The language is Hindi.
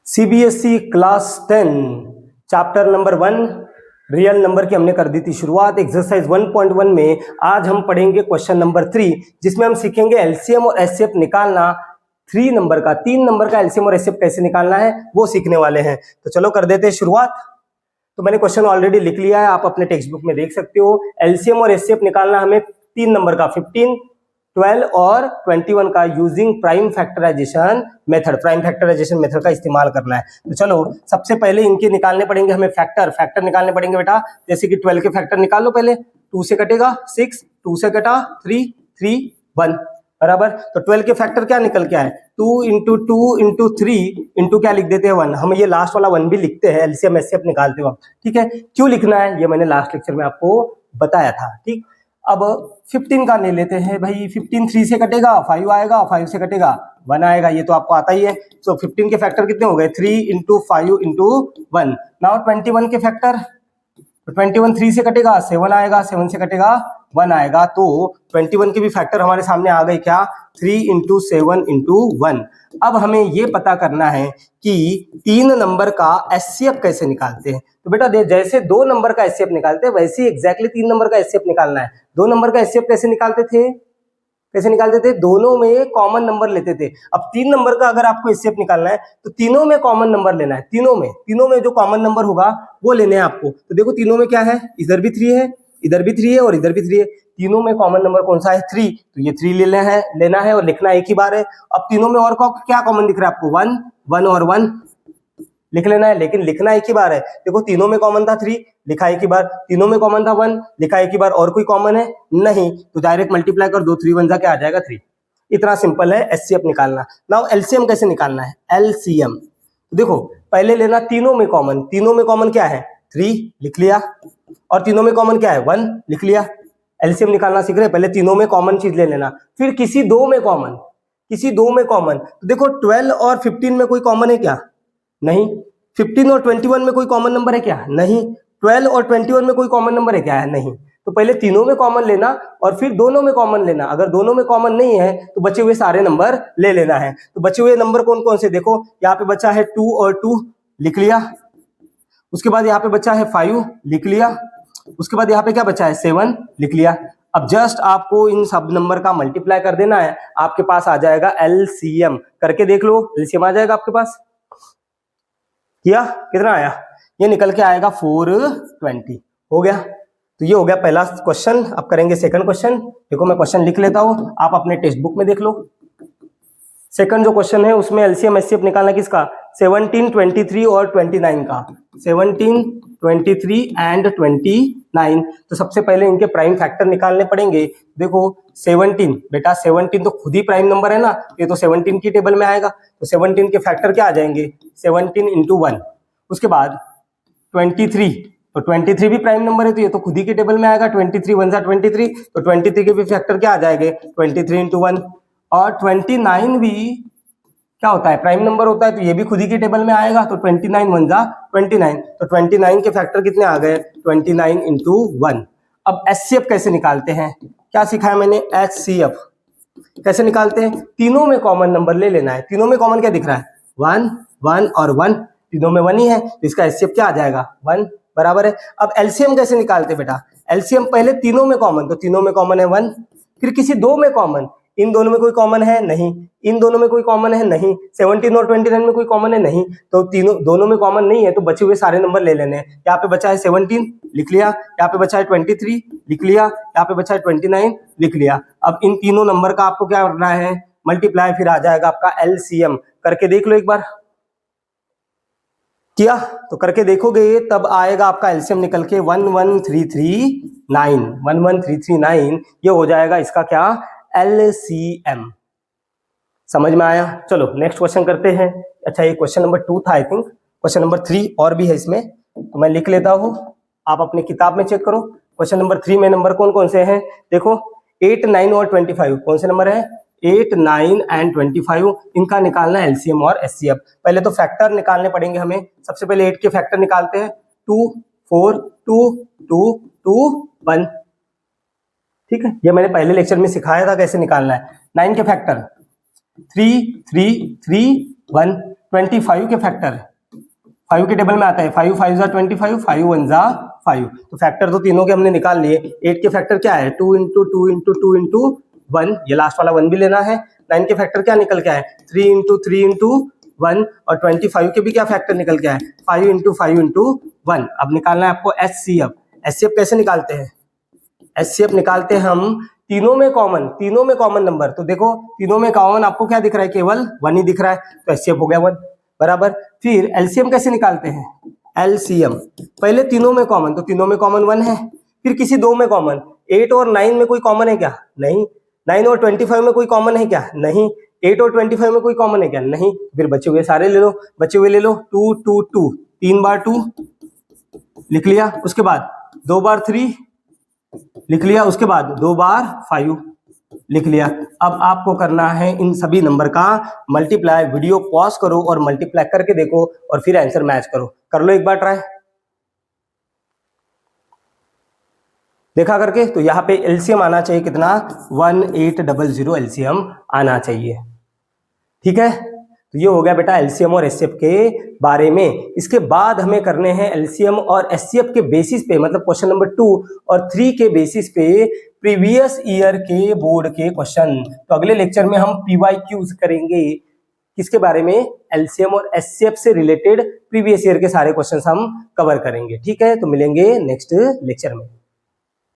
CBSE class 10 chapter number 1 real number की हमने कर दी थी शुरुआत। एक्सरसाइज 1.1 में आज हम पढ़ेंगे क्वेश्चन नंबर 3, जिसमें हम सीखेंगे एलसीएम और एचसीएफ निकालना। 3 नंबर का एलसीएम और एचसीएफ कैसे निकालना है वो सीखने वाले हैं। तो चलो कर देते हैं शुरुआत। तो मैंने क्वेश्चन ऑलरेडी लिख लिया है, आप अपने टेक्स्ट बुक में देख सकते हो। एलसीएम और एचसीएफ निकालना हमें 3 नंबर का 15, 12 और 21 का यूजिंग प्राइम फैक्टराइजेशन मेथड का इस्तेमाल करना है। तो चलो सबसे पहले इनके निकालने पड़ेंगे हमें फैक्टर निकालने पड़ेंगे बेटा। जैसे कि 12 के फैक्टर निकाल लो पहले। 2 से कटेगा 6, 2 से कटा 3, 3, 1 बराबर। तो 12 के फैक्टर क्या निकल के आए, 2 इंटू 2 इंटू 3 इंटू क्या लिख देते हैं 1। हम ये लास्ट वाला 1 भी लिखते हैं एलसीएम एचसीएफ निकालते वक्त, ठीक है। क्यों लिखना है ये मैंने लास्ट लेक्चर में आपको बताया था, ठीक। अब 15 का ले लेते हैं भाई। 15 3 से कटेगा 5 आएगा, 5 से कटेगा 1 आएगा, ये तो आपको आता ही है। सो 15 के फैक्टर कितने हो गए, 3 इंटू 5 इंटू 1। नाउ 21 के फैक्टर, तो 21 3 से कटेगा 7 आएगा, 7 से कटेगा 1 आएगा। तो 21 के भी फैक्टर हमारे सामने आ गए क्या, 3 इंटू 7 इंटू 1। अब हमें ये पता करना है कि 3 नंबर का एचसीएफ कैसे निकालते हैं। तो बेटा जैसे 2 नंबर का एचसीएफ निकालते हैं वैसे ही एग्जैक्टली 3 नंबर का एचसीएफ निकालना है। 2 नंबर का एचसीएफ कैसे निकालते थे, दोनों में कॉमन नंबर लेते थे। अब 3 नंबर का अगर आपको एचसीएफ निकालना है तो तीनों में कॉमन नंबर लेना है। तीनों में जो कॉमन नंबर होगा वो लेने हैं आपको। तो देखो तीनों में क्या है, इधर भी 3 है, इधर भी 3 है और इधर भी 3 है। तीनों में कॉमन नंबर कौन सा है, 3। तो ये 3 लेना है और लिखना एक ही बार है। अब तीनों में और क्या कॉमन दिख रहा है आपको, 1 और 1 लिख लेना है, लेकिन लिखना एक ही बार है। देखो तीनों में कॉमन था 3, लिखा एक ही बार। तीनों में कॉमन था 1, लिखा एक ही बार। और कोई कॉमन है नहीं, तो डायरेक्ट मल्टीप्लाई कर दो, 3 1 जा क्या आ जाएगा 3। इतना सिंपल है एचसीएफ निकालना। नाउ एलसीएम कैसे निकालना है, एलसीएम देखो पहले लेना तीनों में कॉमन क्या है, 3 लिख लिया, और तीनों में कॉमन क्या है, 1 लिख लिया। एलसीएम निकालना सीख रहे हैं, पहले तीनों में कॉमन चीज ले लेना, फिर किसी दो में कॉमन। तो देखो 12 और 15 में कोई कॉमन है क्या, नहीं। 15 और 21 में कोई कॉमन नंबर है क्या, नहीं। 12 और 21 में कोई कॉमन नंबर है क्या, नहीं। तो पहले तीनों में कॉमन लेना और फिर दोनों में कॉमन लेना। अगर दोनों में कॉमन नहीं है तो बचे हुए सारे नंबर ले लेना है। तो बचे हुए नंबर कौन कौन से, देखो यहाँ पे बचा है 2 और 2 लिख लिया। उसके बाद यहाँ पे बचा है 5 लिख लिया। उसके बाद यहाँ पे क्या बचा है, 7 लिख लिया। अब जस्ट आपको इन सब नंबर का मल्टीप्लाई कर देना है, आपके पास आ जाएगा एलसीएम। करके देख लो, एलसीएम आ जाएगा आपके पास। किया, कितना आया, ये निकल के आएगा 420। हो गया। तो ये हो गया पहला क्वेश्चन। अब करेंगे सेकंड क्वेश्चन। देखो मैं क्वेश्चन लिख लेता हूं, आप अपने टेक्स्ट बुक में देख लो। सेकंड जो क्वेश्चन है उसमें एलसीएम एचसीएफ निकालना किसका, 17, 23 और 29 का। 17, 23 एंड 29। तो सबसे पहले इनके प्राइम फैक्टर निकालने पड़ेंगे। देखो 17 बेटा, 17 तो खुद ही प्राइम नंबर है ना, ये तो 17 की टेबल में आएगा। तो 17 के फैक्टर क्या आ जाएंगे, 17 इंटू 1। उसके बाद 23, तो 23 भी प्राइम नंबर है, तो ये तो खुद ही के टेबल में आएगा। 23 1 जा 23, तो 23 के भी फैक्टर क्या आ जाएंगे, 23 इंटू 1। और 29 भी क्या होता है, प्राइम नंबर होता है, तो ये भी खुद ही के टेबल में आएगा। तो 29 1 जा 29, तो 29 के फैक्टर कितने आ गए, 29 इंटू 1। अब एचसीएफ कैसे निकालते हैं, क्या सिखाया मैंने, एचसीएफ कैसे निकालते हैं। तीनों में कॉमन नंबर ले लेना है। तीनों में कॉमन क्या दिख रहा है, 1 1 और 1, तीनों में 1 ही है, तो इसका एचसीएफ क्या आ जाएगा, 1 बराबर है। अब एलसीएम कैसे निकालते बेटा, एलसीएम पहले तीनों में कॉमन, तो तीनों में कॉमन है 1, फिर किसी दो में कॉमन, इन दोनों में कोई कॉमन है नहीं, इन दोनों में कोई कॉमन है नहीं, 17 और 29 में कोई कॉमन है नहीं, तो दोनों में कॉमन नहीं है, तो बचे हुए सारे नंबर ले लेने हैं। यहाँ पे बचा है 17 लिख लिया, यहाँ पे बचा है 23 लिख लिया, यहाँ पे बचा है 29 लिख लिया। अब इन तीनों नंबर का आपको क्या करना है, मल्टीप्लाई, फिर आ जाएगा आपका एलसीएम। करके देख लो एक बार। किया, तो करके देखोगे तब आएगा आपका एलसीएम निकल के 11339। 11339 ये हो जाएगा इसका क्या, एलसीएम। समझ में आया। चलो नेक्स्ट क्वेश्चन करते हैं। अच्छा ये क्वेश्चन नंबर 2 था आई थिंक, क्वेश्चन नंबर 3 और भी है इसमें, तो मैं लिख लेता हूँ, आप अपनी किताब में चेक करो। क्वेश्चन नंबर 3 में नंबर कौन कौन से हैं, देखो 8 9 और 25 कौन से नंबर है, 8 9 एंड 25, इनका निकालना है एलसीएम और एचसीएफ। पहले तो फैक्टर निकालने पड़ेंगे हमें। सबसे पहले 8 के फैक्टर निकालते हैं, 2 4 2 2 2 1, ठीक है, ये मैंने पहले लेक्चर में सिखाया था कैसे निकालना है। 9 के फैक्टर 3 3 3 1, 25 के फैक्टर 5 के टेबल में आता है 5 5 जा 25 5 1 जा 5। तो फैक्टर तो तीनों के हमने निकाल लिए। 8 के फैक्टर क्या है 2 इंटू 2 इंटू 2 इंटू 1, ये लास्ट वाला 1 भी लेना है। 9 के फैक्टर क्या निकल के आए 3 इंटू 3 इंटू 1, और 25 के भी क्या फैक्टर निकल के आए 5 इंटू 5 इंटू 1। अब निकालना है आपको HCF। HCF कैसे निकालते हैं? HCF निकालते हैं हम तीनों में कॉमन नंबर। तो देखो तीनों में कॉमन आपको क्या दिख रहा है, केवल 1 ही दिख रहा है, तो HCF हो गया 1 बराबर। फिर LCM कैसे निकालते हैं? LCM पहले तीनों में कॉमन, तो तीनों में कॉमन 1 है। फिर किसी दो में कॉमन, 8 और 9 में कोई कॉमन है क्या? नहीं। 9 और 25 में कोई कॉमन है क्या? नहीं। 8 और 25 में कोई कॉमन है क्या? नहीं। फिर बचे हुए सारे ले लो, 2 2 2, 3 बार 2 लिख लिया, उसके बाद 2 बार 3 लिख लिया, उसके बाद 2 बार 5 लिख लिया। अब आपको करना है इन सभी नंबर का मल्टीप्लाई। वीडियो पॉज करो और मल्टीप्लाई करके देखो और फिर आंसर मैच करो। कर लो एक बार ट्राई, देखा करके। तो यहाँ पे एलसीएम आना चाहिए कितना 1800 एलसीएम आना चाहिए। ठीक है, तो ये हो गया बेटा एलसीएम और एचसीएफ के बारे में। इसके बाद हमें करने हैं एलसीएम और एचसीएफ के बेसिस पे, मतलब क्वेश्चन नंबर 2 और 3 के बेसिस पे प्रीवियस ईयर के बोर्ड के क्वेश्चन। तो अगले लेक्चर में हम पीवाईक्यूज करेंगे किसके बारे में, एलसीएम और एचसीएफ से रिलेटेड प्रीवियस ईयर के सारे क्वेश्चंस हम कवर करेंगे। ठीक है, तो मिलेंगे नेक्स्ट लेक्चर में।